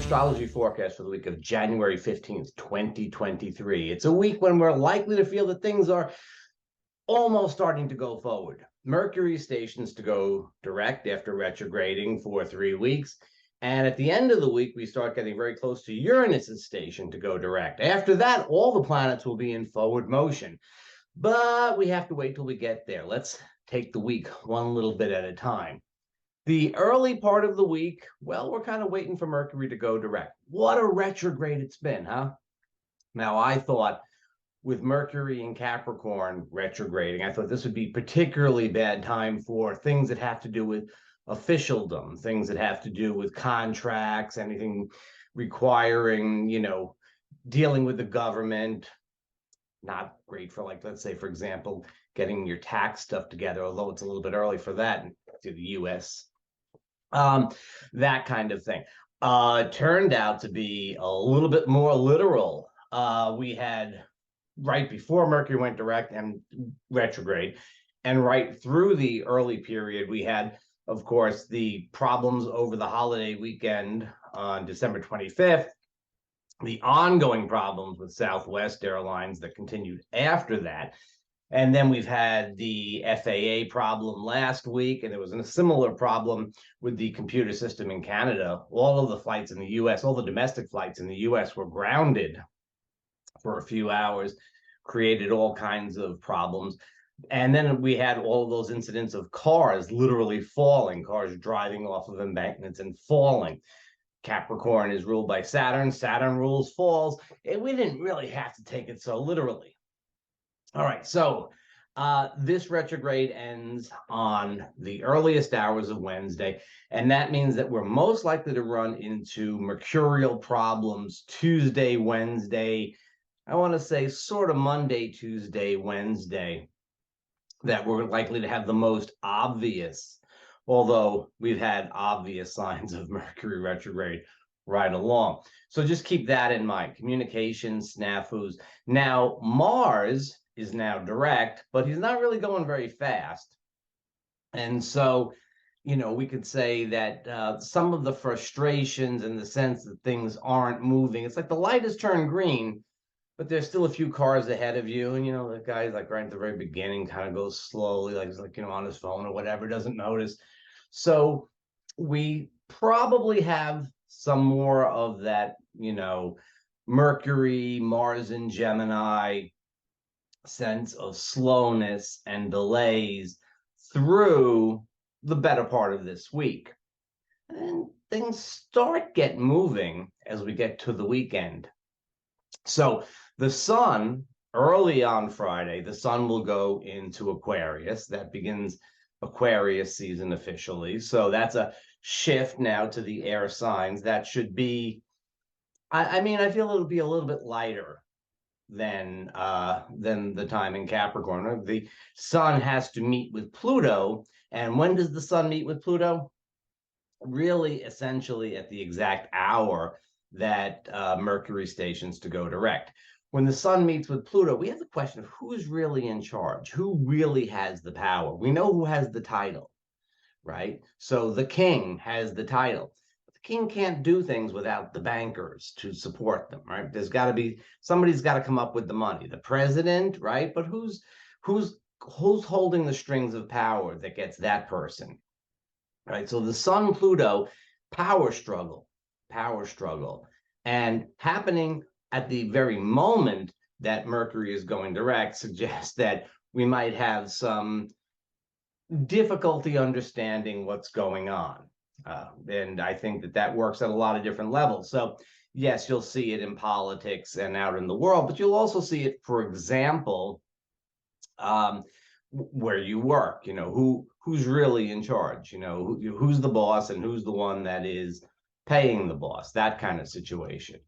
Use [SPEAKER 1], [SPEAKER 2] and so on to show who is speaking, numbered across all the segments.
[SPEAKER 1] astrology forecast for the week of January 15th, 2023. It's a week when we're likely to feel that things are almost starting to go forward. Mercury stations to go direct after retrograding for 3 weeks. And at the end of the week, we start getting very close to Uranus's station to go direct. After that, all the planets will be in forward motion. But we have to wait till we get there. Let's take the week one little bit at a time. The early part of the week, well, we're kind of waiting for Mercury to go direct. What a retrograde it's been, huh? Now, I thought with Mercury in Capricorn retrograding, I thought this would be particularly bad time for things that have to do with officialdom, things that have to do with contracts, anything requiring, dealing with the government. Not great for, like, let's say, for example, getting your tax stuff together, although it's a little bit early for that to the US. That kind of thing. Turned out to be a little bit more literal. We had right before Mercury went direct and retrograde, and right through the early period, we had, of course, the problems over the holiday weekend on December 25th, the ongoing problems with Southwest Airlines that continued after that. And then we've had the FAA problem last week, and there was a similar problem with the computer system in Canada. All of the flights in the US, all the domestic flights in the US were grounded for a few hours, created all kinds of problems. And then we had all of those incidents of cars literally falling, cars driving off of embankments and falling. Capricorn is ruled by Saturn. Saturn rules falls. And we didn't really have to take it so literally. All right, so this retrograde ends on the earliest hours of Wednesday, and that means that we're most likely to run into mercurial problems Tuesday, Wednesday, I want to say sort of Monday, Tuesday, Wednesday, that we're likely to have the most obvious, although we've had obvious signs of Mercury retrograde right along. So just keep that in mind. Communication, snafus. Now, Mars is now direct, but he's not really going very fast. And so, we could say that some of the frustrations in the sense that things aren't moving, it's like the light has turned green, but there's still a few cars ahead of you. And, the guy's like right at the very beginning, kind of goes slowly, like he's like, on his phone or whatever, doesn't notice. So we probably have some more of that, Mercury, Mars in Gemini sense of slowness and delays through the better part of this week. And things start getting moving as we get to the weekend. So the sun, early on Friday, the sun will go into Aquarius. That begins Aquarius season officially. So that's a shift now to the air signs. That should be, I feel it'll be a little bit lighter than the time in Capricorn. The sun has to meet with Pluto. And when does the sun meet with Pluto? Really, essentially at the exact hour that Mercury stations to go direct. When the sun meets with Pluto, we have the question of who's really in charge, who really has the power. We know who has the title, right? So the king has the title. The king can't do things without the bankers to support them, right? There's got to be, somebody's got to come up with the money. The president, right? But who's holding the strings of power that gets that person, right? So the sun, Pluto, power struggle, and happening at the very moment that Mercury is going direct suggests that we might have some difficulty understanding what's going on. And I think that works at a lot of different levels. So yes, you'll see it in politics and out in the world, but you'll also see it, for example, where you work, who's really in charge, who's the boss and who's the one that is paying the boss, that kind of situation.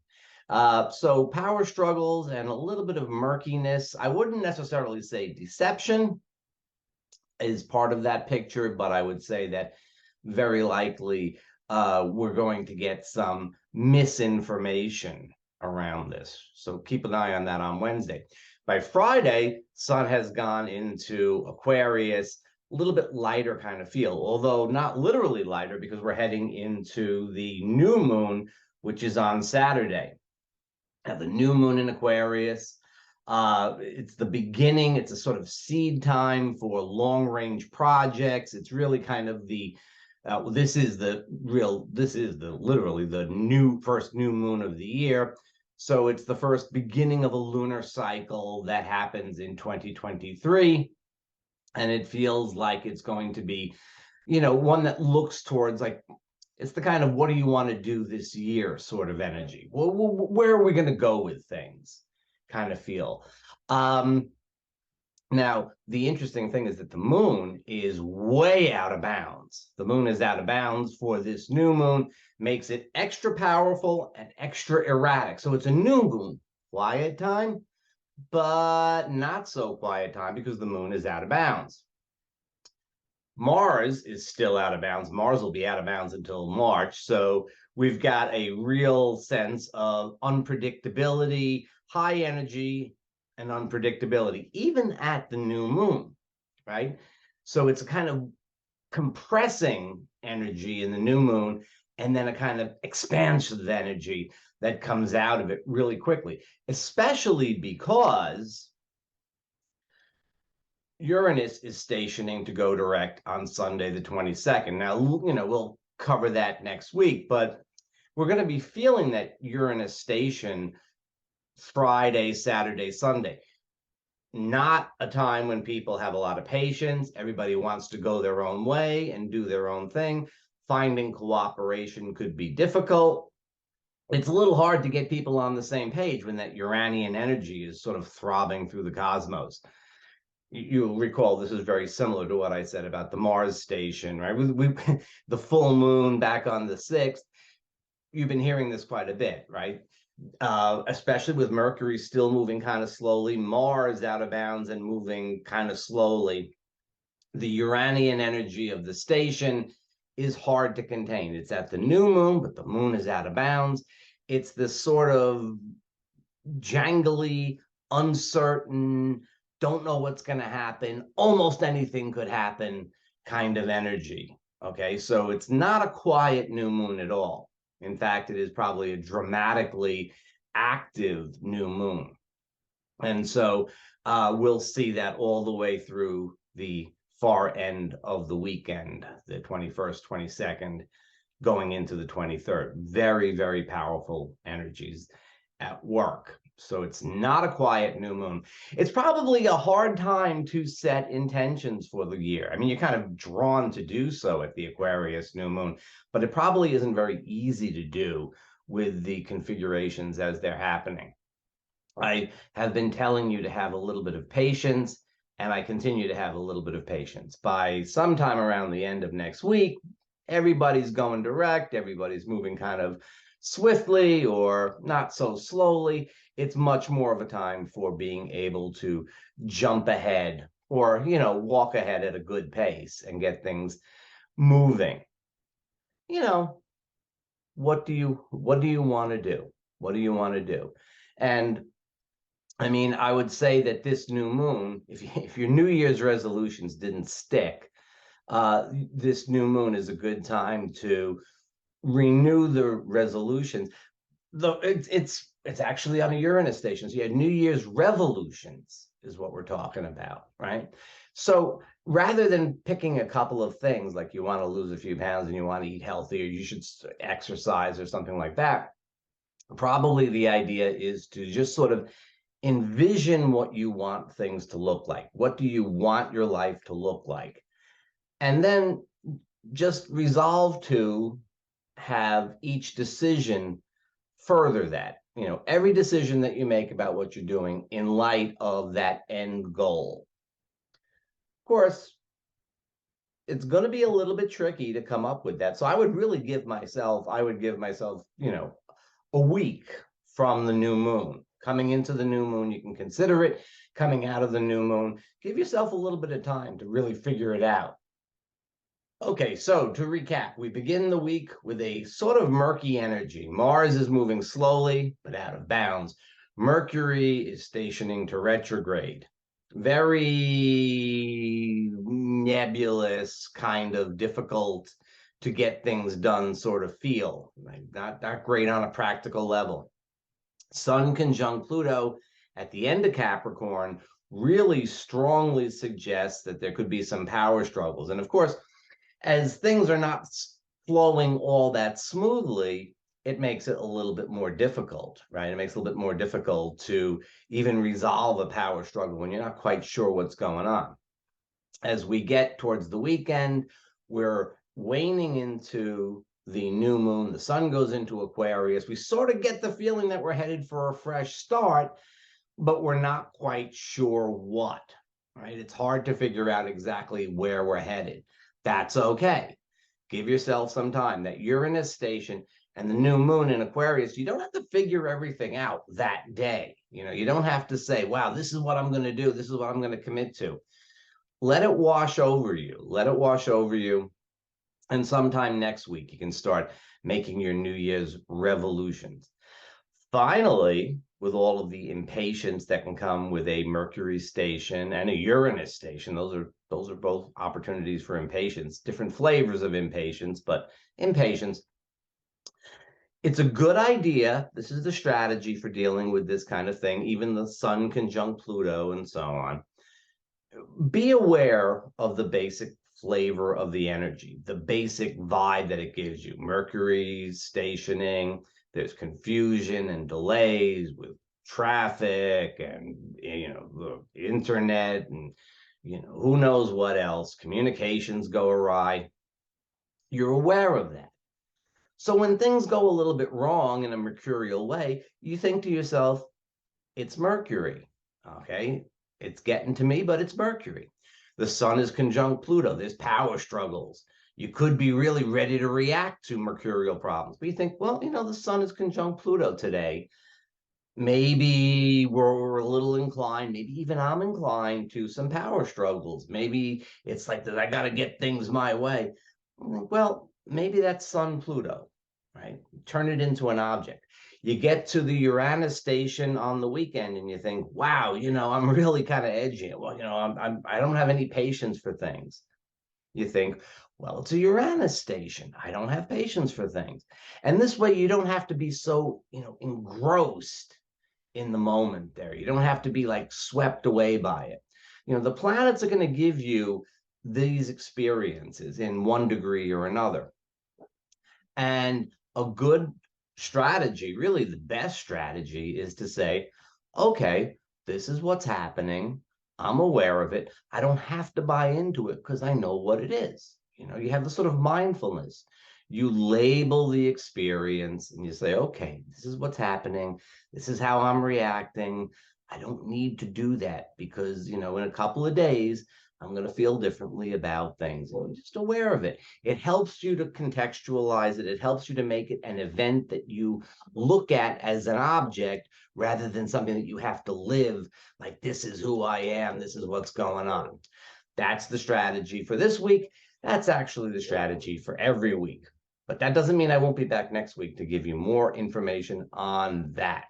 [SPEAKER 1] So power struggles and a little bit of murkiness. I wouldn't necessarily say deception is part of that picture, but I would say that very likely we're going to get some misinformation around this. So keep an eye on that on Wednesday. By Friday, sun has gone into Aquarius, a little bit lighter kind of feel, although not literally lighter because we're heading into the new moon, which is on Saturday. Now, the new moon in Aquarius, it's the beginning. It's a sort of seed time for long range projects. It's really kind of the this is literally the first new moon of the year. So it's the first beginning of a lunar cycle that happens in 2023. And it feels like it's going to be, one that looks towards, like, it's the kind of what do you want to do this year sort of energy. Well, where are we going to go with things kind of feel. Now, the interesting thing is that the moon is way out of bounds. The moon is out of bounds for this new moon, makes it extra powerful and extra erratic. So it's a new moon, quiet time, but not so quiet time because the moon is out of bounds. Mars is still out of bounds. Mars will be out of bounds until March. So we've got a real sense of unpredictability, high energy, and unpredictability, even at the new moon, right? So it's a kind of compressing energy in the new moon, and then a kind of expansive energy that comes out of it really quickly, especially because Uranus is stationing to go direct on Sunday, the 22nd. Now, we'll cover that next week, but we're going to be feeling that Uranus station Friday, Saturday, Sunday. Not a time when people have a lot of patience. Everybody wants to go their own way and do their own thing. Finding cooperation could be difficult. It's a little hard to get people on the same page when that Uranian energy is sort of throbbing through the cosmos. You'll recall this is very similar to what I said about the Mars station, right? The full moon back on the 6th. You've been hearing this quite a bit, right? Especially with Mercury still moving kind of slowly, Mars out of bounds and moving kind of slowly. The Uranian energy of the station is hard to contain. It's at the new moon, but the moon is out of bounds. It's this sort of jangly, uncertain, don't know what's going to happen, almost anything could happen kind of energy. Okay, so it's not a quiet new moon at all. In fact, it is probably a dramatically active new moon. And so we'll see that all the way through the far end of the weekend, the 21st, 22nd, going into the 23rd. Very, very powerful energies at work. So it's not a quiet new moon. It's probably a hard time to set intentions for the year. I mean, you're kind of drawn to do so at the Aquarius new moon, but it probably isn't very easy to do with the configurations as they're happening. I have been telling you to have a little bit of patience, and I continue to have a little bit of patience. By sometime around the end of next week, everybody's going direct, everybody's moving kind of swiftly or not so slowly. It's much more of a time for being able to jump ahead or, walk ahead at a good pace and get things moving. What do you want to do? What do you want to do? And I mean, I would say that this new moon, if your New Year's resolutions didn't stick, this new moon is a good time to renew the resolutions. Though it's actually on a Uranus station. So you had New Year's revolutions is what we're talking about, right? So rather than picking a couple of things, like you want to lose a few pounds and you want to eat healthy, or you should exercise or something like that, probably the idea is to just sort of envision what you want things to look like. What do you want your life to look like? And then just resolve to have each decision further that, every decision that you make about what you're doing in light of that end goal. Of course, it's going to be a little bit tricky to come up with that. So I would give myself, a week from the new moon. Coming into the new moon, you can consider it. Coming out of the new moon, give yourself a little bit of time to really figure it out. Okay, so to recap, we begin the week with a sort of murky energy. Mars is moving slowly, but out of bounds. Mercury is stationing to retrograde. Very nebulous, kind of difficult to get things done sort of feel. Like not great on a practical level. Sun conjunct Pluto at the end of Capricorn really strongly suggests that there could be some power struggles. And of course, as things are not flowing all that smoothly, it makes it a little bit more difficult, right? It makes it a little bit more difficult to even resolve a power struggle when you're not quite sure what's going on. As we get towards the weekend, we're waning into the new moon. The sun goes into Aquarius. We sort of get the feeling that we're headed for a fresh start, but we're not quite sure what, right? It's hard to figure out exactly where we're headed. That's okay. Give yourself some time. That Uranus station and the new moon in Aquarius, you don't have to figure everything out that day. You don't have to say, wow, this is what I'm going to do. This is what I'm going to commit to. Let it wash over you. Let it wash over you. And sometime next week, you can start making your New Year's revolutions. Finally, with all of the impatience that can come with a Mercury station and a Uranus station, those are both opportunities for impatience, different flavors of impatience, but impatience. It's a good idea. This is the strategy for dealing with this kind of thing, even the Sun conjunct Pluto and so on. Be aware of the basic flavor of the energy, the basic vibe that it gives you. Mercury stationing, there's confusion and delays with traffic and the internet and who knows what else. Communications go awry. You're aware of that. So when things go a little bit wrong in a mercurial way, you think to yourself, it's Mercury, okay? It's getting to me, but it's Mercury. The sun is conjunct Pluto. There's power struggles. You could be really ready to react to mercurial problems. But you think, well, the sun is conjunct Pluto today. Maybe we're a little inclined, maybe even I'm inclined to some power struggles. Maybe it's like that I got to get things my way. Well, maybe that's Sun Pluto, right? Turn it into an object. You get to the Uranus station on the weekend and you think, wow, I'm really kind of edgy. Well, I don't have any patience for things. You think, well, it's a Uranus station. I don't have patience for things. And this way you don't have to be so, engrossed in the moment there. You don't have to be like swept away by it. The planets are going to give you these experiences in one degree or another. And a good strategy, really the best strategy, is to say, okay, this is what's happening. I'm aware of it. I don't have to buy into it because I know what it is. You have the sort of mindfulness. You label the experience and you say, okay, this is what's happening. This is how I'm reacting. I don't need to do that because, in a couple of days, I'm going to feel differently about things. And I'm just aware of it. It helps you to contextualize it. It helps you to make it an event that you look at as an object rather than something that you have to live like, this is who I am. This is what's going on. That's the strategy for this week. That's actually the strategy for every week. But that doesn't mean I won't be back next week to give you more information on that.